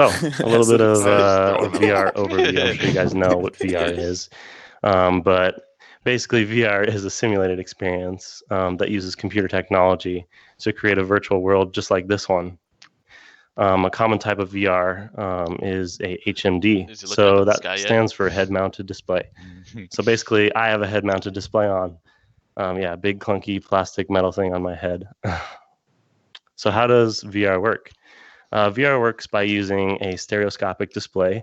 A little bit of a Nice. VR overview. I'm sure you guys know what VR is. But basically, VR is a simulated experience that uses computer technology to create a virtual world just like this one. A common type of VR is a HMD. Is he looking up So at the that sky yet? stands for head-mounted display. So basically, I have a head-mounted display on. Yeah, big clunky plastic metal thing on my head. So how does VR work? VR works by using a stereoscopic display,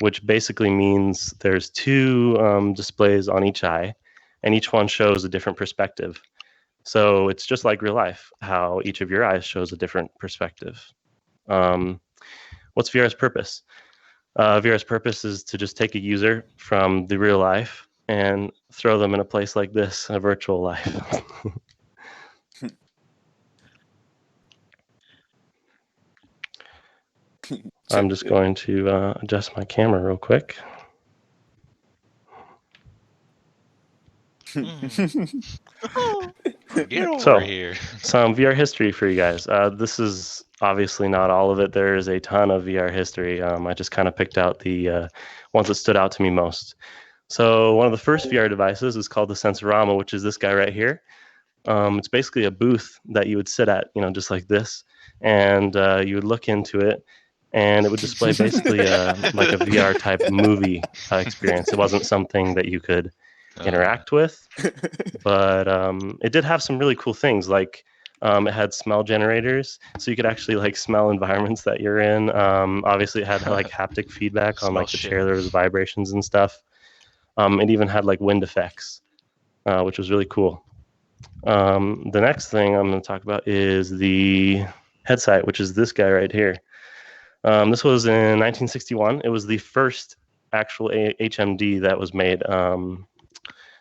which basically means there's two displays on each eye, and each one shows a different perspective. So it's just like real life, how each of your eyes shows a different perspective. What's VR's purpose? VR's purpose is to just take a user from the real life and throw them in a place like this, a virtual life. I'm just going to adjust my camera real quick. Get over So, here. some VR history for you guys. This is obviously not all of it. There is a ton of VR history. I just kind of picked out the ones that stood out to me most. So one of the first VR devices is called the Sensorama, which is this guy right here. It's basically a booth that you would sit at, just like this, and you would look into it, and it would display basically like a VR type movie experience. It wasn't something that you could interact with, but it did have some really cool things, like it had smell generators, so you could actually like smell environments that you're in. Obviously, it had like haptic feedback on like the chair. There was vibrations and stuff. It even had like wind effects, which was really cool. The next thing I'm going to talk about is the headset, which is this guy right here. This was in 1961. It was the first actual HMD that was made.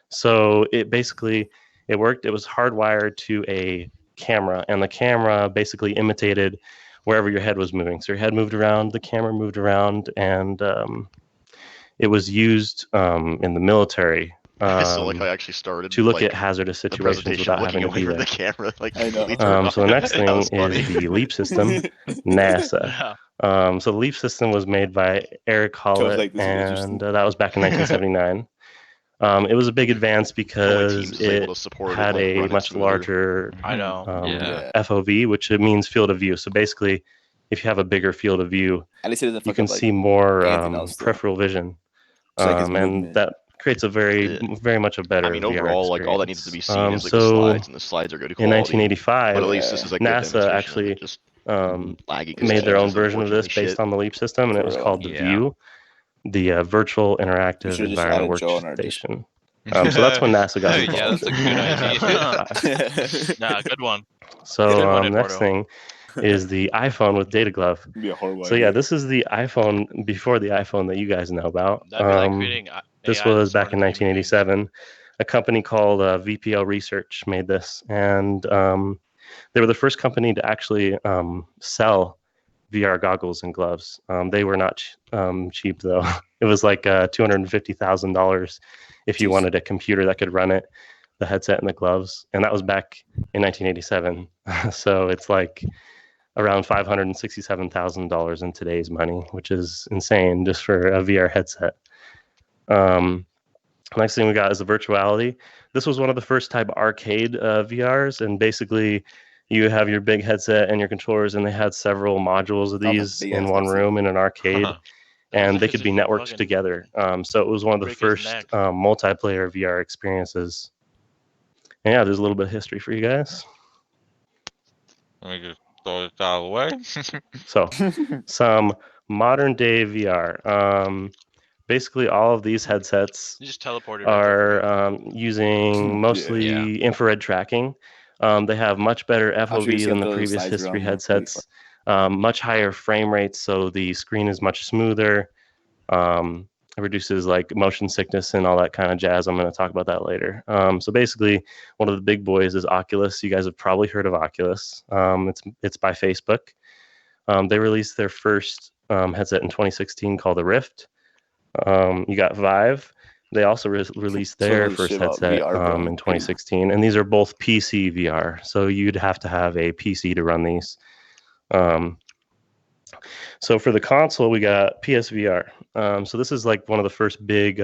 So it worked. It was hardwired to a camera, and the camera basically imitated wherever your head was moving. So your head moved around, the camera moved around, and it was used in the military. So like I actually started to look like, at hazardous situations without having to be from there. the camera. Like, I know. So the next thing is the LEAP system, NASA. So the LEAP system was made by Eric Hollett, like, this is and that was back in 1979. It was a big advance because it had a much larger FOV, which it means field of view. So basically, if you have a bigger field of view, At least it doesn't you fuck can up, like, see more anything else, though. peripheral vision, It's like its and movement. that creates a very much a better. I mean, VR overall, like all that experience. needs to be seen is like So the slides, and the slides are good quality. in 1985, but at least this is like NASA actually just made their own version of this based on the LEAP system, and it was called the VIEW, the Virtual Interactive Environment Workstation. So that's when NASA got involved. Yeah, that's a good idea. Nah, good one. So next thing is the iPhone with Data Glove. So yeah, this is the iPhone before the iPhone that you guys know about. This was back in 1987. A company called VPL Research made this, and they were the first company to actually sell VR goggles and gloves. They were not cheap though. It was like $250,000 if you wanted a computer that could run it, the headset and the gloves, and that was back in 1987. So it's like around $567,000 in today's money, which is insane just for a VR headset. Next thing we got is the virtuality. This was one of the first type arcade VRs, and basically you have your big headset and your controllers, and they had several modules of these in one room in an arcade, and they could be networked together. So it was one of the first multiplayer VR experiences. And yeah, there's a little bit of history for you guys. Let me just throw this out of the way. So, some modern day VR. Basically, all of these headsets are using mostly infrared tracking. They have much better FOV than the previous history headsets, much higher frame rates, so the screen is much smoother. It reduces like motion sickness and all that kind of jazz. I'm going to talk about that later. So basically, one of the big boys is Oculus. You guys have probably heard of Oculus. It's by Facebook. They released their first headset in 2016 called the Rift. You got Vive. They also released their first headset in 2016, and these are both PC VR. So you'd have to have a PC to run these. So for the console, we got PSVR. So this is like one of the first big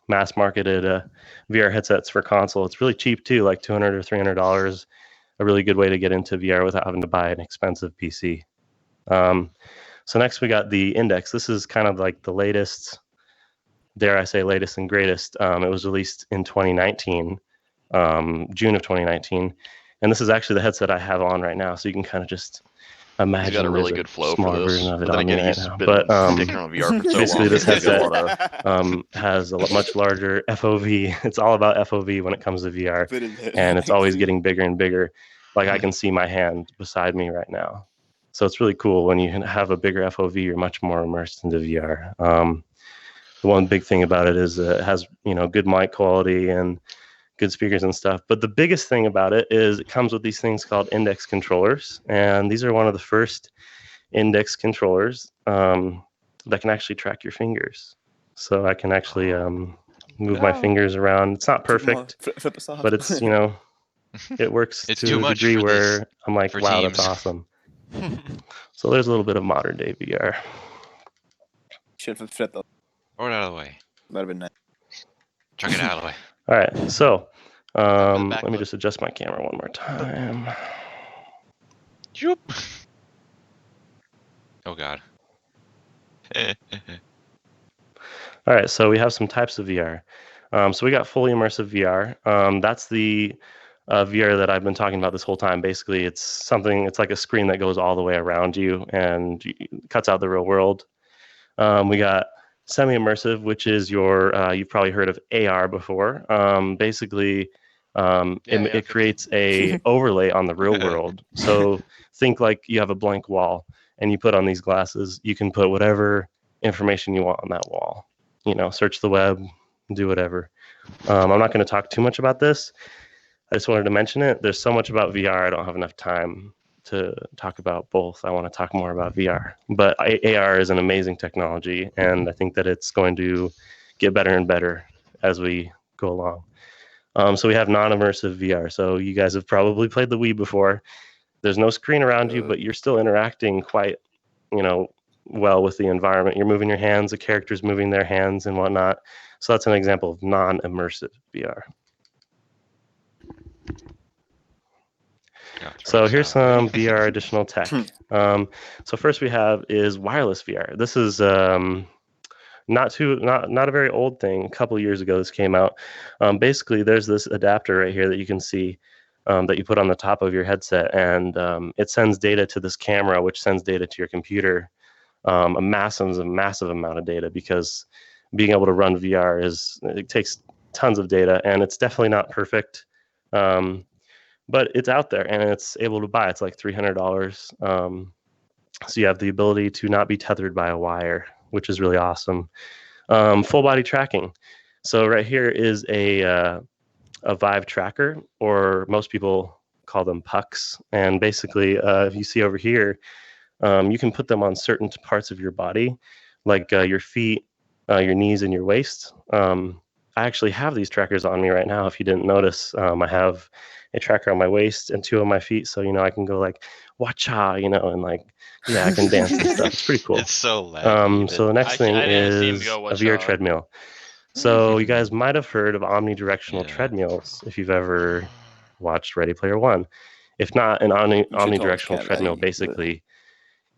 mass marketed VR headsets for console. It's really cheap too, like $200 or $300. A really good way to get into VR without having to buy an expensive PC. So next we got the Index. This is kind of like the latest, dare I say, latest and greatest. It was released in 2019, June of 2019, and this is actually the headset I have on right now. So you can kind of just imagine. He's got a really there's good flow small for this. version of it But then on me again, right he's now. been But sticking around VR for so basically long. this He's got a headset lot of- has a much larger FOV. It's all about FOV when it comes to VR, and it's always getting bigger and bigger. Like I can see my hand beside me right now. So it's really cool when you have a bigger FOV. You're much more immersed into VR. The one big thing about it is it has good mic quality and good speakers and stuff. But the biggest thing about it is it comes with these things called Index controllers, and these are one of the first Index controllers that can actually track your fingers. So I can actually move my fingers around. It's not perfect, but it's it works It's to too a much degree for this- where I'm like, for wow, teams. that's awesome. So there's a little bit of modern day VR. Kör för fett då. Throw it out of the way. That'd be nice. Chuck it out of the way. All right, so back let me foot. just adjust my camera one more time. Joop. Oh God. All right, so we have some types of VR. So we got fully immersive VR. That's the VR that I've been talking about this whole time. Basically, it's like a screen that goes all the way around you and cuts out the real world. We got semi-immersive, which is you've probably heard of AR before. Basically, it creates a overlay on the real world. So think like you have a blank wall and you put on these glasses. You can put whatever information you want on that wall. Search the web, do whatever. I'm not going to talk too much about this. I just wanted to mention it. There's so much about VR. I don't have enough time to talk about both. I want to talk more about VR. But AR is an amazing technology, and I think that it's going to get better and better as we go along. So we have non-immersive VR. So you guys have probably played the Wii before. There's no screen around you, but you're still interacting quite, well with the environment. You're moving your hands, the character's moving their hands and whatnot. So that's an example of non-immersive VR. So here's some VR additional tech. So first we have is wireless VR. This is not a very old thing. A couple years ago this came out. Basically there's this adapter right here that you can see that you put on the top of your headset, and it sends data to this camera, which sends data to your computer. A massive amount of data, because being able to run VR it takes tons of data, and it's definitely not perfect. But it's out there and it's able to buy. It's like $300. So you have the ability to not be tethered by a wire, which is really awesome. Full body tracking. So right here is a Vive tracker, or most people call them pucks. And basically, if you see over here, you can put them on certain parts of your body, like your feet, your knees, and your waist. I actually have these trackers on me right now. If you didn't notice, I have a tracker on my waist and 2 on my feet, so I can go like wacha, and like I can dance and stuff. It's pretty cool. It's so laggy. So the next thing I didn't see him is go a VR wacha. treadmill. So you guys might have heard of omnidirectional treadmills if you've ever watched Ready Player One. If not, an omnidirectional treadmill, basically,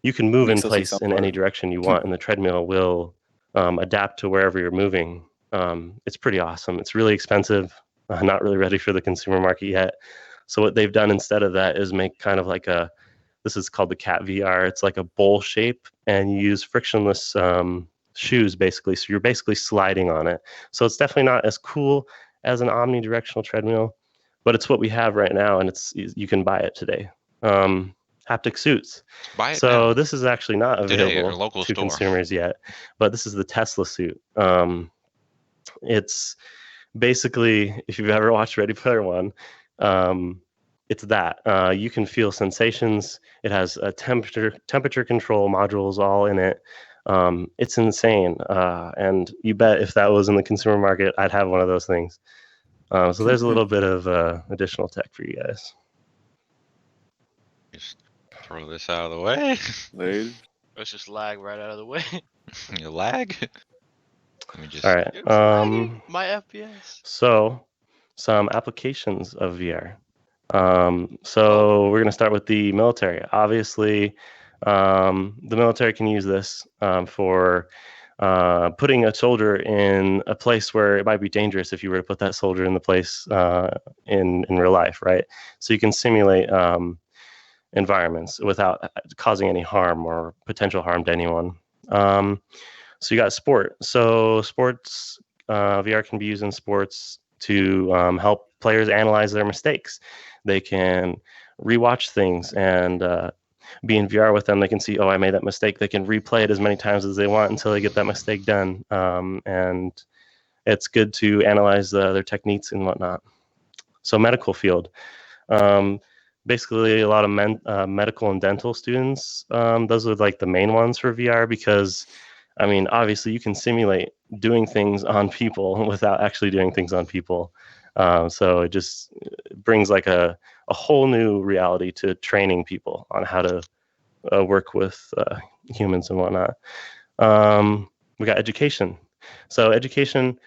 you can move in place in any direction you want, and the treadmill will adapt to wherever you're moving. It's pretty awesome. It's really expensive. Not really ready for the consumer market yet. So what they've done instead of that is make kind of like this is called the Cat VR. It's like a bowl shape, and you use frictionless shoes basically. So you're basically sliding on it. So it's definitely not as cool as an omnidirectional treadmill, but it's what we have right now, and you can buy it today. Haptic suits. Buy it So now. this is actually not Today at your available local to store. consumers yet, but this is the Tesla suit. It's basically, if you've ever watched Ready Player One, it's that. You can feel sensations. It has a temperature control modules all in it. It's insane. And you bet if that was in the consumer market, I'd have one of those things. So there's a little bit of additional tech for you guys. Throw this out of the way. Later. Let's just lag right out of the way. You lag. Let me just. All right. It's lagging my FPS. So some applications of VR. So we're going to start with the military. Obviously, the military can use this for putting a soldier in a place where it might be dangerous if you were to put that soldier in the place in real life, right? So you can simulate environments without causing any harm or potential harm to anyone. So you got sport. So sports, VR can be used in sports to help players analyze their mistakes. They can rewatch things and be in VR with them. They can see, oh, I made that mistake. They can replay it as many times as they want until they get that mistake done. And it's good to analyze their techniques and whatnot. So medical field. Basically, a lot of medical and dental students, those are like the main ones for VR because, I mean, obviously you can simulate doing things on people without actually doing things on people. So it just brings like a whole new reality to training people on how to work with humans and whatnot. We got education. So education,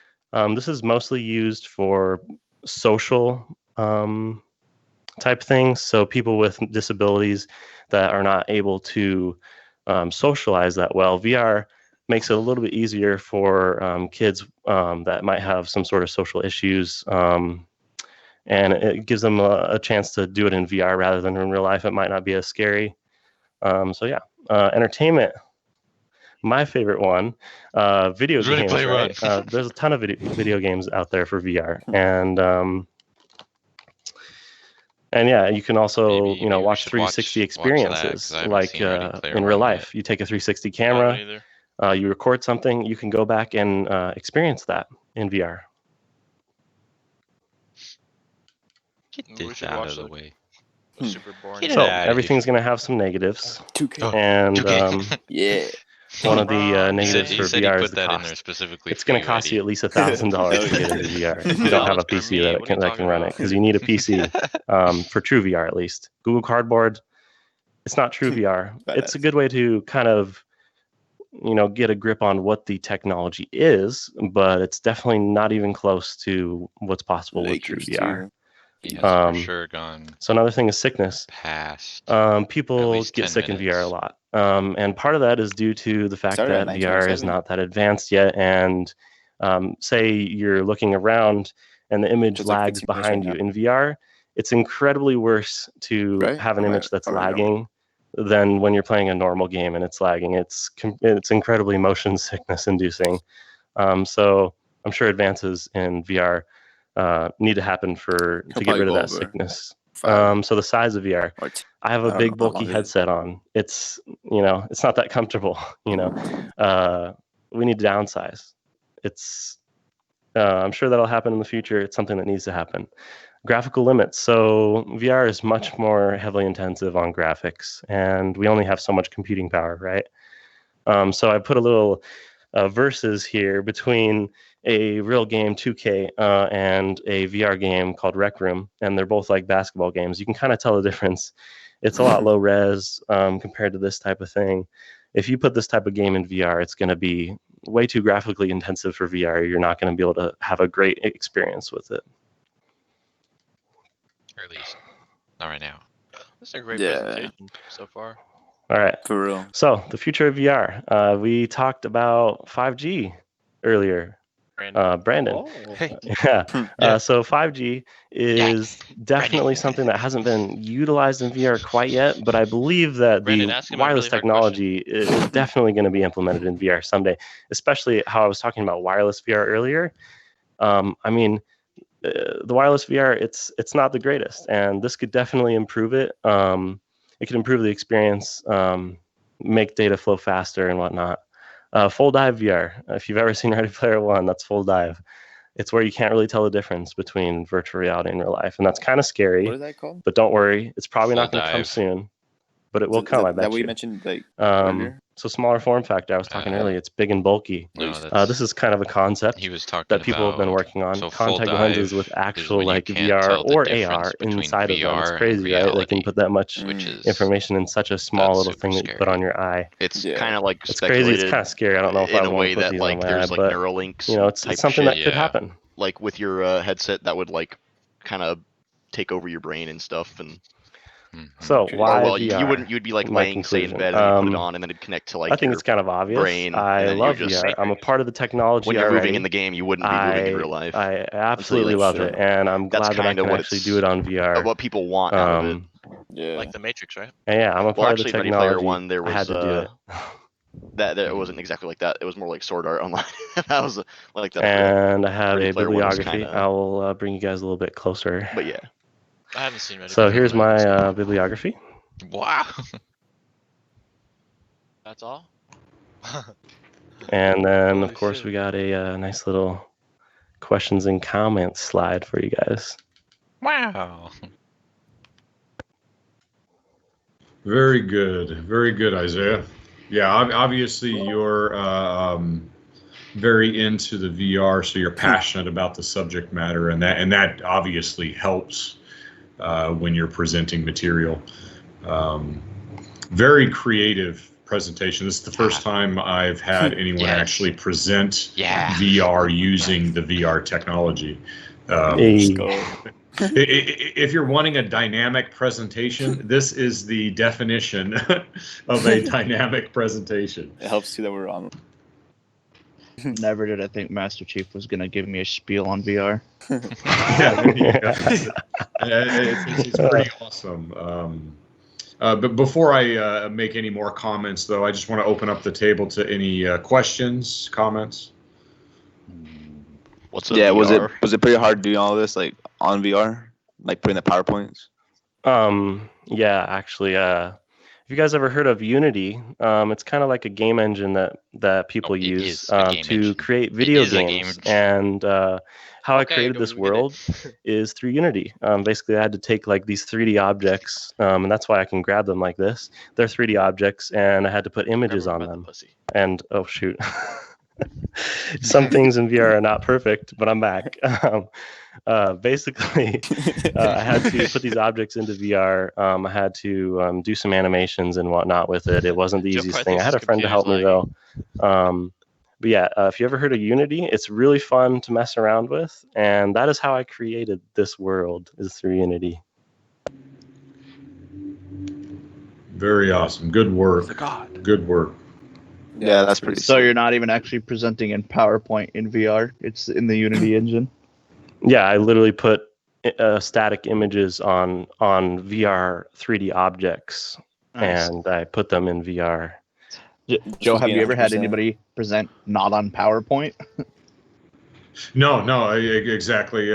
this is mostly used for social type things. So people with disabilities that are not able to socialize that well. VR makes it a little bit easier for kids that might have some sort of social issues. And it gives them a chance to do it in VR rather than in real life. It might not be as scary. So yeah, entertainment. My favorite one, video Ready, games. play, Right? run. There's a ton of video games out there for VR, and yeah, you can also Maybe we watch should 360 watch that, experiences 'cause I haven't like seen Ready Player in real One life. yet. You take a 360 I haven't camera, either. you record something, you can go back and experience that in VR. Get We this should out watch of the that. way. Super boring. Get So it outta everything's going to have some negatives, 2K. Oh, and okay. Yeah. one of the Wrong. negatives He for said he VR is put the that in there cost. specifically. It's going to cost you at least $1,000 to get Hell into yeah. VR if you don't have a $1,000 for PC me? that What are you can talking run it, about? because you need a PC for true VR at least. Google Cardboard, it's not true VR. It's a good way to kind of get a grip on what the technology is, but it's definitely not even close to what's possible with true Lakers VR. too. He has Um, for sure gone So another thing is sickness. past. At People least get 10 sick in VR a minutes. lot. And part of that is due to the fact Started at that VR is 927. not that advanced yet. And say you're looking around and the image Just like lags 15 minutes behind right you. In VR, it's incredibly worse to Right? have an Am I- image that's am I wrong? lagging than when you're playing a normal game and it's lagging. It's incredibly motion sickness inducing. So I'm sure advances in VR need to happen to get probably rid of go that over sickness. 5 So the size of VR. or I have I a don't big know how bulky long it is. headset on. It's it's not that comfortable. We need to downsize. It's I'm sure that'll happen in the future. It's something that needs to happen. Graphical limits. So VR is much more heavily intensive on graphics, and we only have so much computing power, right? So I put a little versus here between a real game 2K and a VR game called Rec Room, and they're both like basketball games. You can kind of tell the difference. It's a lot low res compared to this type of thing. If you put this type of game in VR, it's going to be way too graphically intensive for VR. You're not going to be able to have a great experience with it. Or at least not right now. That's a great Yeah. presentation so far. All right. For real. So the future of VR. We talked about 5G earlier. Brandon. Oh. Hey. Yeah. Yeah. So 5G is definitely something that hasn't been utilized in VR quite yet, but I believe that Brandon, the ask him a wireless really hard technology is definitely going to be implemented in VR someday, especially how I was talking about wireless VR earlier. I mean, the wireless VR, it's not the greatest, and this could definitely improve it. It could improve the experience, make data flow faster and whatnot. Full dive VR. If you've ever seen Ready Player One, that's full dive. It's where you can't really tell the difference between virtual reality and real life, and that's kind of scary. What is that called? But don't worry, it's probably not Full going to come dive. soon. but it will come. I bet That what you. you mentioned like earlier? So smaller form factor. I was talking earlier. It's big and bulky. No, that's, This is kind of a concept he was talking that people have been about- working on. so full Contact lenses dive with is actual when you like can't VR tell the or difference AR between inside of them. It's VR and crazy, right? They can reality, put that much which is information in such a small that's little super thing that you put scary. on your eye. It's Yeah. kind of like It's crazy. It's speculated kind of scary. I don't know if I in a want way to put that these like on my there's eye, like but Neuralinks. you know, it's type something shit, that could yeah. happen. like with your headset that would like kind of take over your brain and stuff. And Mhm. So Okay. why or well, VR? you wouldn't. You'd be like My laying say in conclusion. bed and then you put it on and then it'd connect to like I think your it's kind of obvious. brain, and I then you love just- VR. I'm a part of the technology when you're already. moving in the game, you wouldn't be moving in real life. I absolutely like, love sure. it, and I'm That's glad that I kinda can what actually it's- do it on VR. what people want out of it. Yeah. Like the Matrix, right? And yeah, I'm a Well, part of the actually, Ready technology. Player One, there I had was to do it. that it wasn't exactly like that. It was more like Sword Art Online. That was like that. And I have Ready a Player One was bibliography. kinda- I will bring you guys a little bit closer. But yeah, I haven't seen Ready So Player here's One, so my bibliography. Wow. That's all. And then, Holy of course, shit. we got a nice little questions and comments slide for you guys. Wow. Very good, Isaiah. Yeah, obviously you're very into the VR, so you're passionate about the subject matter, and that obviously helps when you're presenting material. Very creative presentation. This is the first time I've had anyone Yes. actually present Yeah. VR using the VR technology. Hey. Go. If you're wanting a dynamic presentation, this is the definition of a dynamic presentation. It helps too that we're on. Never did I think Master Chief was gonna give me a spiel on VR. Yeah, there you go. It's pretty awesome. But before I make any more comments, though, I just want to open up the table to any questions, comments. what's a Yeah, VR? was it pretty hard doing all this like on VR, like putting the PowerPoints? Yeah, actually, if you guys ever heard of Unity, it's kind of like a game engine that people it use is a game to engine. create video is a game games. engine. And how I Okay, created go this get it. world is through Unity. Basically, I had to take like these 3D objects, and that's why I can grab them like this. They're 3D objects, and I had to put images Never on met the them. pussy. And oh shoot, some things in VR are not perfect, but I'm back. Basically, I had to put these objects into VR. I had to do some animations and whatnot with it. It wasn't the Joe easiest probably thing. I had a thinks his friend to help me computer's though. But yeah, if you ever heard of Unity, it's really fun to mess around with, and that is how I created this world, is through Unity. Very awesome. Good work. Good work. Yeah, that's pretty. So you're not even actually presenting in PowerPoint in VR. It's in the Unity engine. Yeah, I literally put static images on VR 3D objects, Nice. and I put them in VR. Joe, have being you ever had 100%. anybody present not on PowerPoint? No, exactly.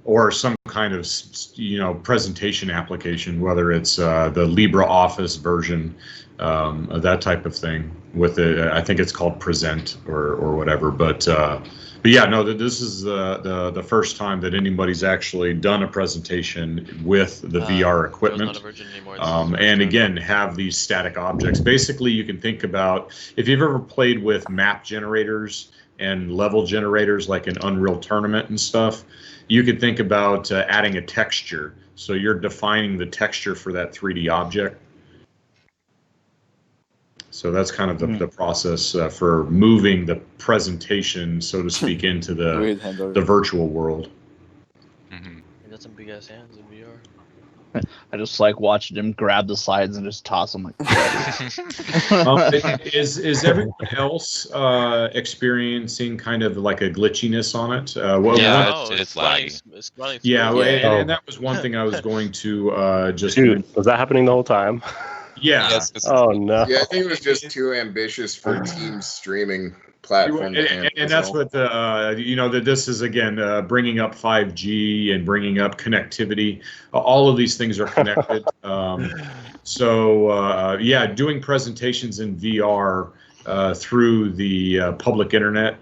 Or some kind of presentation application, whether it's the LibreOffice version, that type of thing. With it, I think it's called Present or whatever. But yeah, no, this is the first time that anybody's actually done a presentation with the VR Joe's not equipment. a virgin anymore. This is his first And time. again, have these static objects. Basically, you can think about, if you've ever played with map generators and level generators like in Unreal Tournament and stuff, you could think about adding a texture. So you're defining the texture for that 3D object. So that's kind of the process for moving the presentation, so to speak, into Weird hand over. the virtual world. Mhm. He got some big ass hands in VR. I just like watching him grab the sides and just toss them like. Is everyone else experiencing kind of like a glitchiness on it? Yeah, No, it's running- laggy. It's running Yeah, through. and that was one thing I was going to just. Dude, was that happening the whole time? Yeah. Yes, it's- Oh no. Yeah, I think it was just too ambitious for Team's streaming platform. to handle And as that's well. what that this is again bringing up 5G and bringing up connectivity. All of these things are connected. Doing presentations in VR through the public internet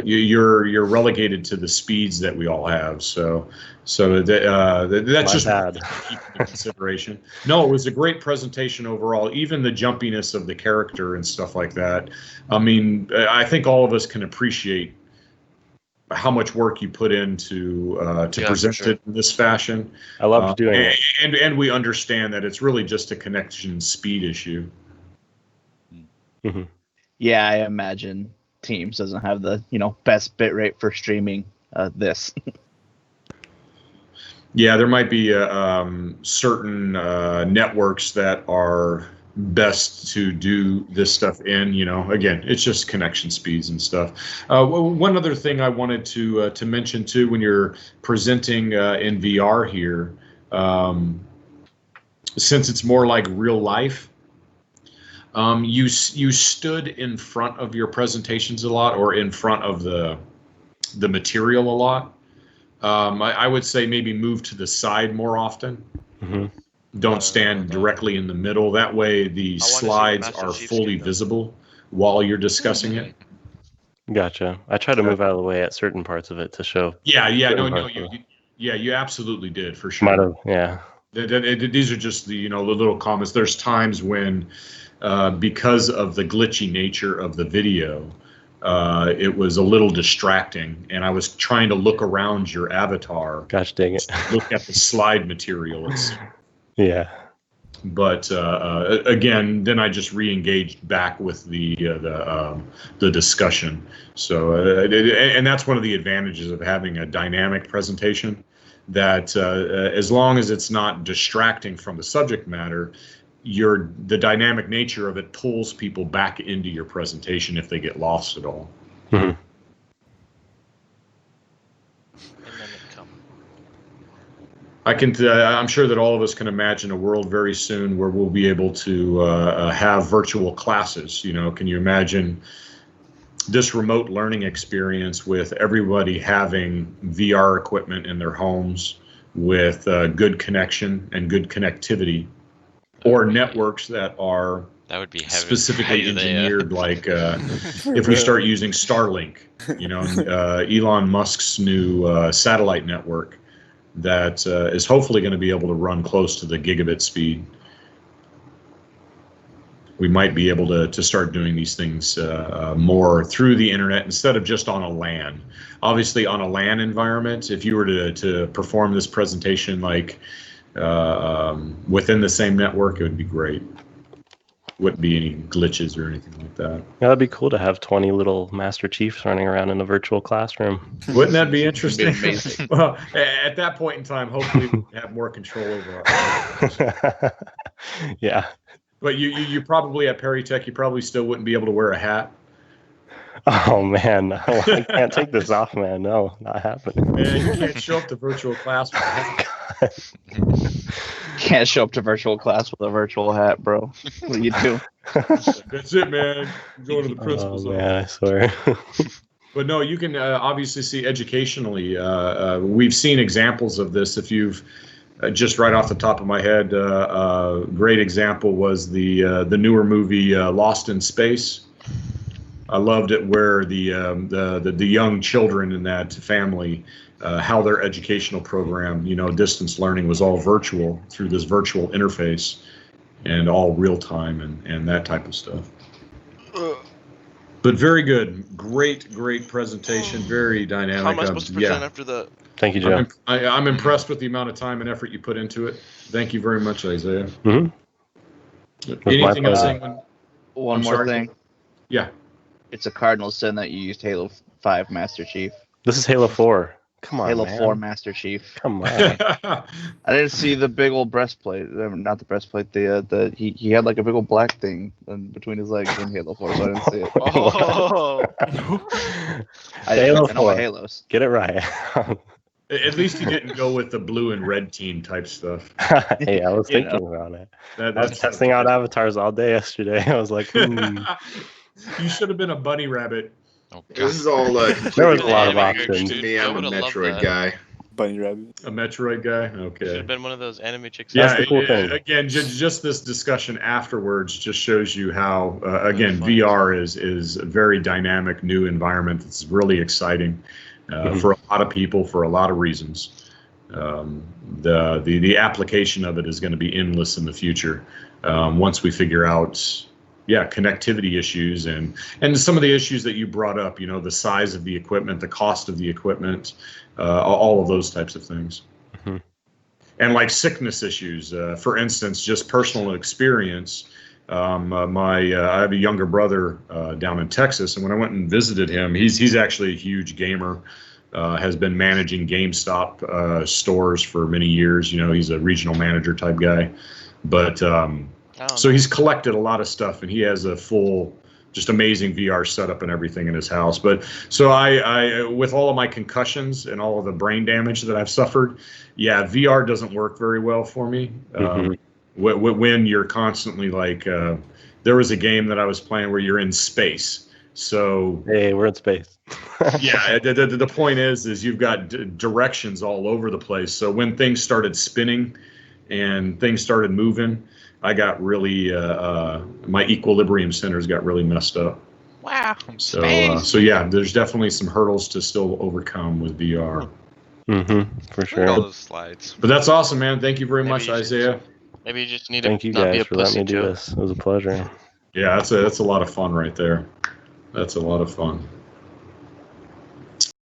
you're relegated to the speeds that we all have. So that's just bad. keep into consideration. No, it was a great presentation overall. Even the jumpiness of the character and stuff like that. I mean, I think all of us can appreciate how much work you put into Yeah, present for sure. it in this fashion. I loved doing it. And we understand that it's really just a connection speed issue. Mhm. Yeah, I imagine Teams doesn't have the best bitrate for streaming this. Yeah, there might be certain networks that are best to do this stuff in. Again, it's just connection speeds and stuff. One other thing I wanted to mention too, when you're presenting in VR here, since it's more like real life, you stood in front of your presentations a lot, or in front of the material a lot. I would say maybe move to the side more often. Mhm. Don't stand directly in the middle. That way the see what slides Master are Chief's fully doing, though. visible while you're discussing it. Gotcha. I try to move out of the way at certain parts of it to show. Yeah, no, Certain you absolutely did, for sure. Might have, yeah. These are just the little comments. There's times when, because of the glitchy nature of the video, it was a little distracting, and I was trying to look around your avatar, Gosh dang it. look at the slide material itself. Yeah. But again, then I just re-engaged back with the discussion. So and that's one of the advantages of having a dynamic presentation. That as long as it's not distracting from the subject matter, the dynamic nature of it pulls people back into your presentation if they get lost at all. Mhm. And then it come. I'm sure that all of us can imagine a world very soon where we'll be able to have virtual classes. Can you imagine this remote learning experience with everybody having VR equipment in their homes with good connection and good connectivity, or networks that are That would be heavy. specifically How do they, engineered, like if we start using Starlink, Elon Musk's new satellite network that is hopefully going to be able to run close to the gigabit speed. We might be able to start doing these things more through the internet instead of just on a LAN. Obviously, on a LAN environment, if you were to perform this presentation like within the same network, it would be great. Wouldn't be any glitches or anything like that. Yeah, that'd be cool to have 20 little Master Chiefs running around in a virtual classroom. Wouldn't that be interesting? It'd be amazing. Well, at that point in time, hopefully we have more control over our lives. Yeah. But you probably at Peritech, you probably still wouldn't be able to wear a hat. Oh man, no, I can't take this off, man. No, not happening. Man, you can't show up to virtual class with a hat. Can't show up to virtual class with a virtual hat, bro. What do you do? That's it, man. I'm going to the principal's Oh office. man, I swear. But no, you can obviously see educationally. We've seen examples of this. If you've just right off the top of my head, a great example was the newer movie Lost in Space. I loved it where the young children in that family, how their educational program, distance learning was all virtual through this virtual interface, and all real time and that type of stuff. But very good, great presentation, very dynamic. How am I supposed to present after that? Thank you, Joe. I'm impressed with the amount of time and effort you put into it. Thank you very much, Isaiah. Mhm. Anything else? pleasure. Anyone? One I'm more sorry. thing. Yeah. It's a cardinal sin that you used Halo 5 Master Chief. This is Halo 4. Come on, Halo man. 4 Master Chief. Come on. I didn't see the big old breastplate. Not the breastplate. He had like a big old black thing in between his legs in Halo 4, so I didn't see it. Oh, Halo I know my 4. Halos. Get it right. At least he didn't go with the blue and red team type stuff. Hey, I was You thinking about it. I was That's testing out avatars all day yesterday. I was like, You should have been a bunny rabbit. Oh, This is God. all There was a lot of Yeah, options. to me. I'm a I would've loved Metroid that. guy. Bunny rabbit. A Metroid guy? Should Okay. have been one of those anime chicks. Yeah, That's the cool thing. again, just this discussion afterwards just shows you how, again, fun. VR is a very dynamic new environment that's really exciting for a lot of people for a lot of reasons. The application of it is going to be endless in the future once we figure out, connectivity issues and some of the issues that you brought up. You know, the size of the equipment, the cost of the equipment, all of those types of things. And like sickness issues, for instance, just personal experience. I have a younger brother down in Texas, and when I went and visited him, he's actually a huge gamer. Has been managing GameStop stores for many years. You know, he's a regional manager type guy, but so he's collected a lot of stuff, and he has a full, just amazing VR setup and everything in his house. But so I with all of my concussions and all of the brain damage that I've suffered, VR doesn't work very well for me. When you're constantly like, there was a game that I was playing where you're in space. So Hey, we're in space. the point is you've got directions all over the place. So when things started spinning and things started moving, I got really my equilibrium centers got really messed up. Wow. So there's definitely some hurdles to still overcome with VR. For Look at sure. all those slides. But that's awesome, man. Thank you very Maybe much, you should- Isaiah. Maybe you just need to Thank you not be guys a for letting pussy me do to it. this. It was a pleasure. Yeah, that's a lot of fun right there. That's a lot of fun.